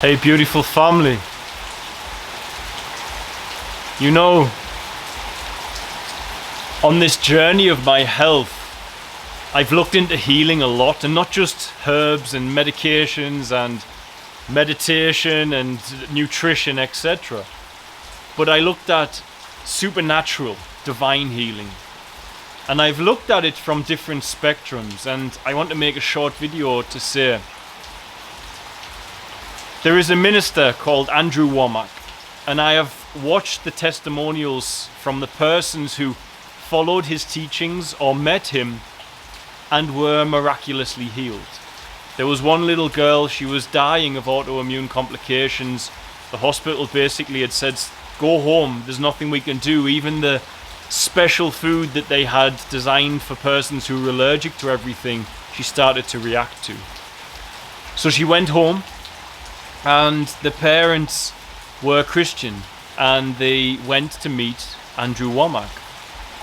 Hey, beautiful family. You know, on this journey of my health, I've looked into healing a lot, and not just herbs and medications and meditation and nutrition, etc. But I looked at supernatural, divine healing. And I've looked at it from different spectrums, and I want to make a short video to say, there is a minister called Andrew Womack, and I have watched the testimonials from the persons who followed his teachings or met him and were miraculously healed. There was one little girl, she was dying of autoimmune complications. The hospital basically had said, go home, there's nothing we can do. Even the special food that they had designed for persons who were allergic to everything, she started to react to. So she went home, and the parents were Christian, and they went to meet Andrew Womack.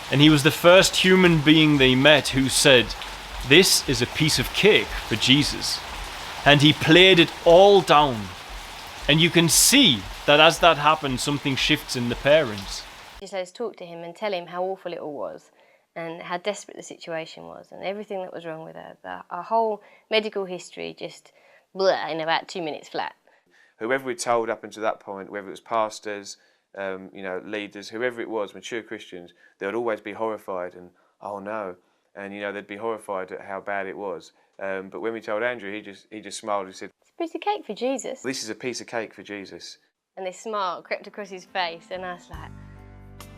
And he was the first human being they met who said, this is a piece of cake for Jesus. And he played it all down. And you can see that as that happened, something shifts in the parents. Just let us talk to him and tell him how awful it all was and how desperate the situation was and everything that was wrong with her. Our whole medical history just in about 2 minutes flat. Whoever we told up until that point, whether it was pastors, leaders, whoever it was, mature Christians, they would always be horrified and, oh no, and they'd be horrified at how bad it was. But when we told Andrew, he just smiled and said, it's a piece of cake for Jesus. This is a piece of cake for Jesus. And this smile crept across his face, and I was like,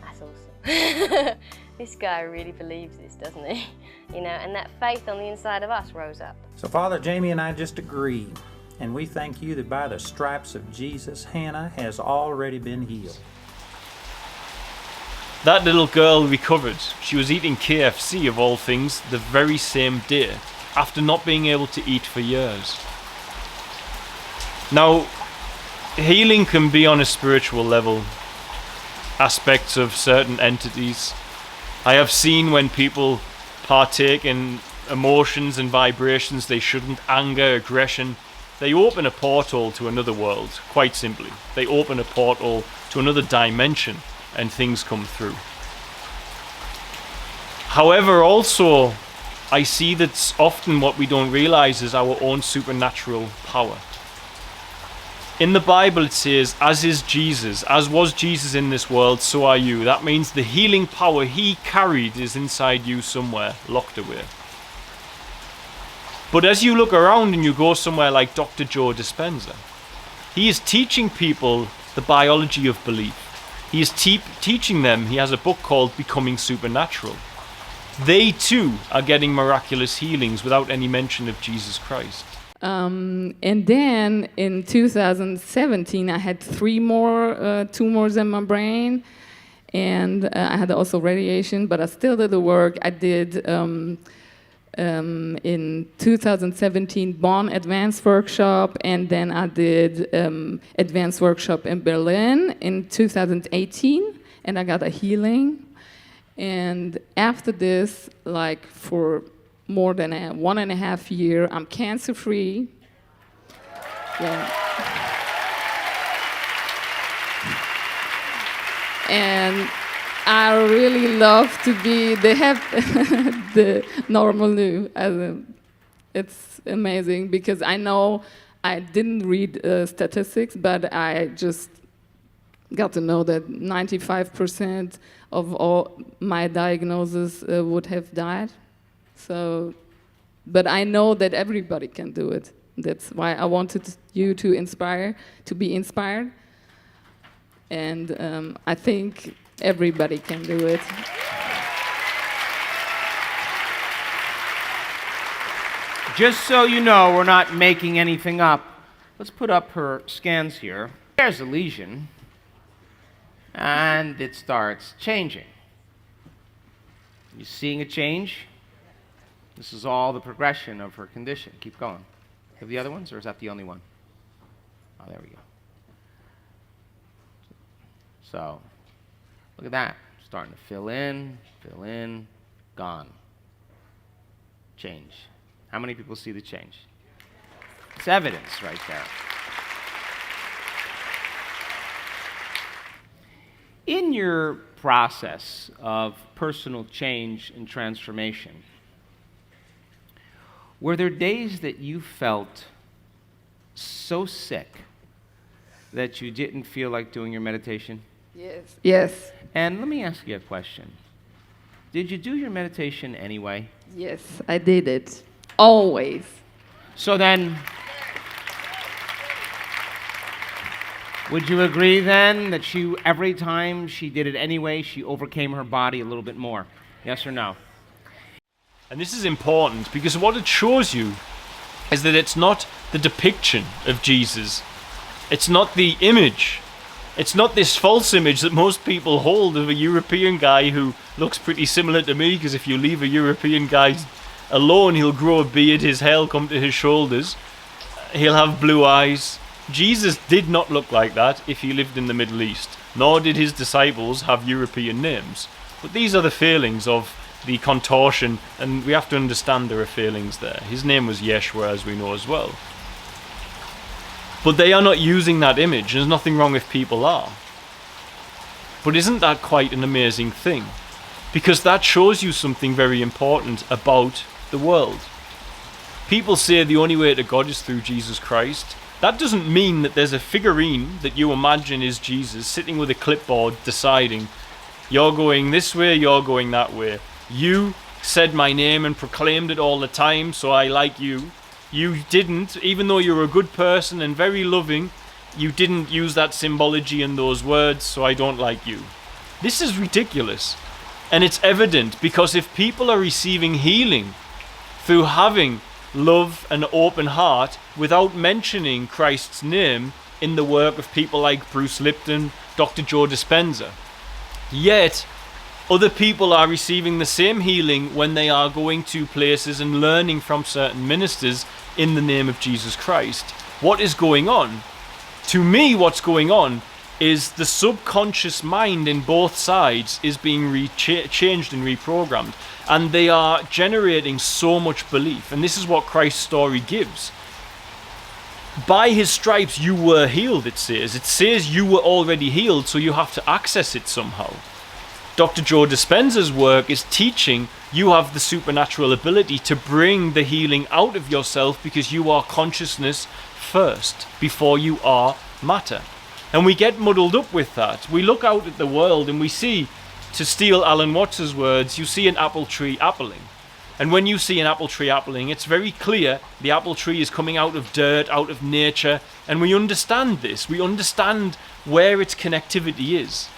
that's awesome. This guy really believes this, doesn't he? And that faith on the inside of us rose up. So Father, Jamie and I just agree. And we thank you that by the stripes of Jesus, Hannah has already been healed. That little girl recovered. She was eating KFC of all things the very same day, after not being able to eat for years. Now, healing can be on a spiritual level, aspects of certain entities. I have seen when people partake in emotions and vibrations they shouldn't, anger, aggression, they open a portal to another world, quite simply. They open a portal to another dimension and things come through. However, also, I see that often what we don't realize is our own supernatural power. In the Bible it says, as is Jesus, as was Jesus in this world, so are you. That means the healing power he carried is inside you somewhere, locked away. But as you look around and you go somewhere like Dr. Joe Dispenza, he is teaching people the biology of belief. He is teaching them, he has a book called Becoming Supernatural. They too are getting miraculous healings without any mention of Jesus Christ. And then in 2017, I had 3 more tumors in my brain, and I had also radiation, but I still did the work. I did in 2017 Bonn Advanced Workshop, and then I did Advanced Workshop in Berlin in 2018, and I got a healing. And after this, like for more than 1.5 years, I'm cancer-free. Yeah. And I really love to be, they have the normal new. It's amazing because I know I didn't read statistics, but I just got to know that 95% of all my diagnoses would have died. So, but I know that everybody can do it. That's why I wanted you to be inspired. And I think everybody can do it. Just so you know, we're not making anything up. Let's put up her scans here. There's a lesion, and it starts changing. You seeing a change? This is all the progression of her condition. Keep going. Have the other ones, or is that the only one? Oh, there we go. So, look at that. Starting to fill in, gone. Change. How many people see the change? It's evidence right there. In your process of personal change and transformation, were there days that you felt so sick that you didn't feel like doing your meditation? Yes. Yes. And let me ask you a question. Did you do your meditation anyway? Yes, I did it. Always. So then, would you agree then that every time she did it anyway, she overcame her body a little bit more? Yes or no? And this is important because what it shows you is that it's not the depiction of Jesus. It's not the image. It's not this false image that most people hold of a European guy who looks pretty similar to me, because if you leave a European guy alone, he'll grow a beard, his hair will come to his shoulders, he'll have blue eyes. Jesus did not look like that if he lived in the Middle East, nor did his disciples have European names. But these are the failings of the contortion, and we have to understand there are failings there. His name was Yeshua, as we know as well. But they are not using that image. There's nothing wrong if people are. But isn't that quite an amazing thing? Because that shows you something very important about the world. People say the only way to God is through Jesus Christ. That doesn't mean that there's a figurine that you imagine is Jesus sitting with a clipboard deciding, you're going this way, you're going that way. You said my name and proclaimed it all the time, so I like you. You didn't, even though you're a good person and very loving, you didn't use that symbology in those words, so I don't like you. This is ridiculous. And it's evident because if people are receiving healing through having love and open heart without mentioning Christ's name in the work of people like Bruce Lipton, Dr. Joe Dispenza, yet other people are receiving the same healing when they are going to places and learning from certain ministers in the name of Jesus Christ. What is going on? To me, what's going on is the subconscious mind in both sides is being changed and reprogrammed, and they are generating so much belief. And this is what Christ's story gives. By his stripes you were healed, it says. It says you were already healed, so you have to access it somehow. Dr. Joe Dispenza's work is teaching you have the supernatural ability to bring the healing out of yourself because you are consciousness first before you are matter. And we get muddled up with that. We look out at the world and we see, to steal Alan Watts's words, you see an apple tree appling. And when you see an apple tree appling, it's very clear the apple tree is coming out of dirt, out of nature, and we understand this. We understand where its connectivity is.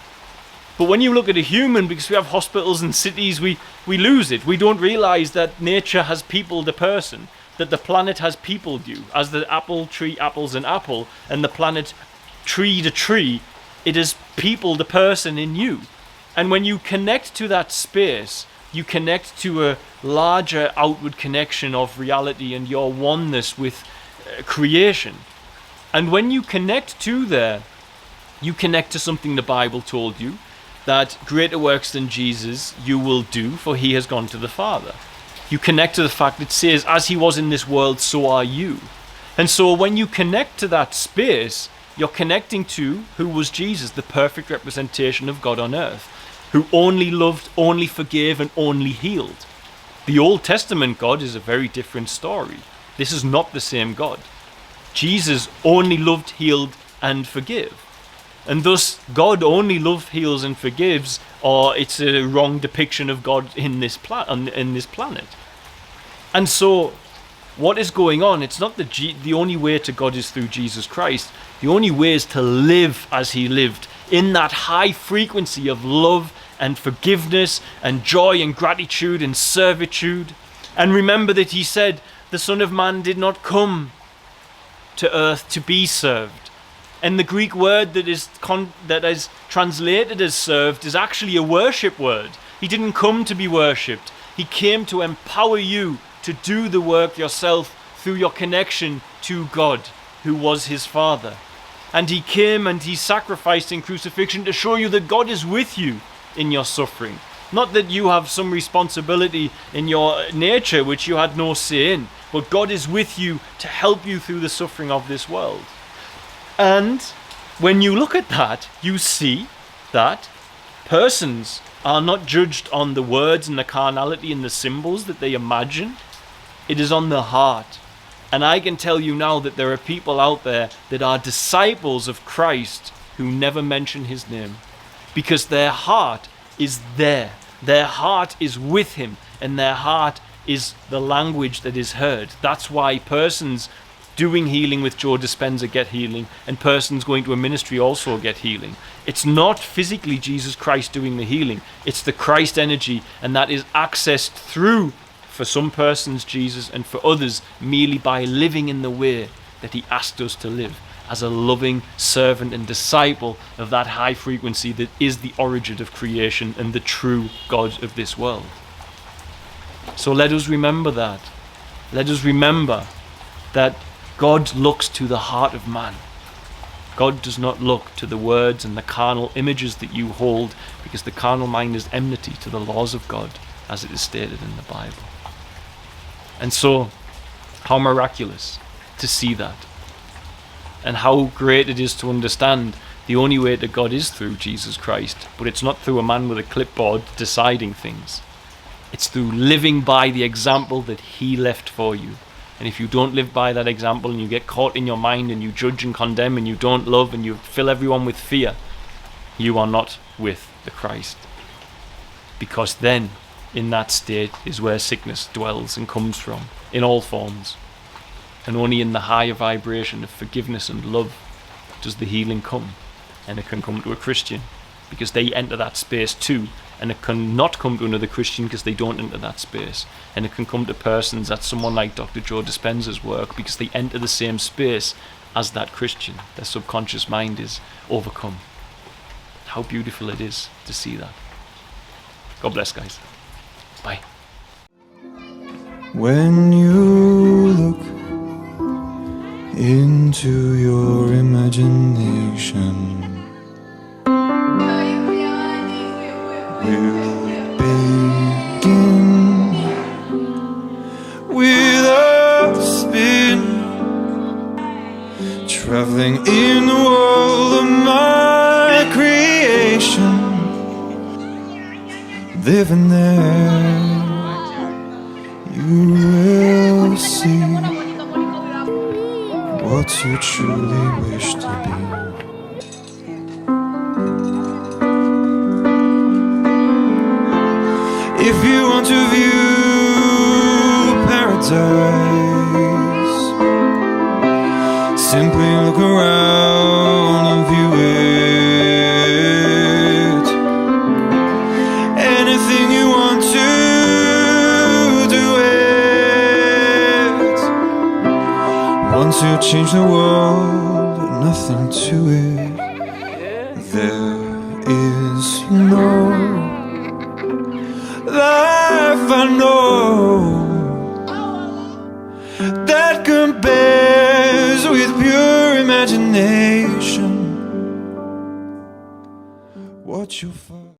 But when you look at a human, because we have hospitals and cities, we lose it. We don't realize that nature has peopled a person, that the planet has peopled you. As the apple tree apples an apple, and the planet tree to tree, it has peopled a person in you. And when you connect to that space, you connect to a larger outward connection of reality and your oneness with creation. And when you connect to there, you connect to something the Bible told you, that greater works than Jesus you will do, for he has gone to the Father. You connect to the fact that it says, as he was in this world, so are you. And so when you connect to that space, you're connecting to who was Jesus, the perfect representation of God on earth, who only loved, only forgave, and only healed. The Old Testament God is a very different story. This is not the same God. Jesus only loved, healed, and forgave. And thus, God only loves, heals, and forgives, or it's a wrong depiction of God in this planet. And so, what is going on? It's not the only way to God is through Jesus Christ. The only way is to live as he lived, in that high frequency of love and forgiveness and joy and gratitude and servitude. And remember that he said, the Son of Man did not come to earth to be served. And the Greek word that is translated as served is actually a worship word. He didn't come to be worshipped. He came to empower you to do the work yourself through your connection to God, who was his Father. And he came and he sacrificed in crucifixion to show you that God is with you in your suffering. Not that you have some responsibility in your nature which you had no say in, but God is with you to help you through the suffering of this world. And when you look at that, you see that Persons are not judged on the words and the carnality and the symbols that they imagine. It is on the heart. And I can tell you now that there are people out there that are disciples of Christ who never mention his name, because their heart is there. Their heart is with him, and their heart is the language that is heard. That's why persons doing healing with Joe Dispenza get healing, and persons going to a ministry also get healing. It's not physically Jesus Christ doing the healing. It's the Christ energy, and that is accessed through, for some persons, Jesus, and for others, merely by living in the way that he asked us to live, as a loving servant and disciple of that high frequency that is the origin of creation and the true God of this world. So let us remember that. Let us remember that God looks to the heart of man. God does not look to the words and the carnal images that you hold, because the carnal mind is enmity to the laws of God, as it is stated in the Bible. And so, how miraculous to see that. And how great it is to understand the only way to God is through Jesus Christ, but it's not through a man with a clipboard deciding things. It's through living by the example that he left for you. And if you don't live by that example, and you get caught in your mind, and you judge and condemn, and you don't love, and you fill everyone with fear, you are not with the Christ. Because then, in that state, is where sickness dwells and comes from, in all forms. And only in the higher vibration of forgiveness and love does the healing come. And it can come to a Christian, because they enter that space too. And it can not come to another Christian because they don't enter that space. And it can come to persons, that's someone like Dr. Joe Dispenza's work, because they enter the same space as that Christian. Their subconscious mind is overcome. How beautiful it is to see that. God bless, guys. Bye. When you look into your imagination, we'll begin with a spin, traveling in the world of my creation, living there. You will see what you truly wish to be. If you want to view paradise, simply look around and view it. Anything you want to do it. Once you change the world, nothing to it. There is no life I know that compares with pure imagination. What you'll find.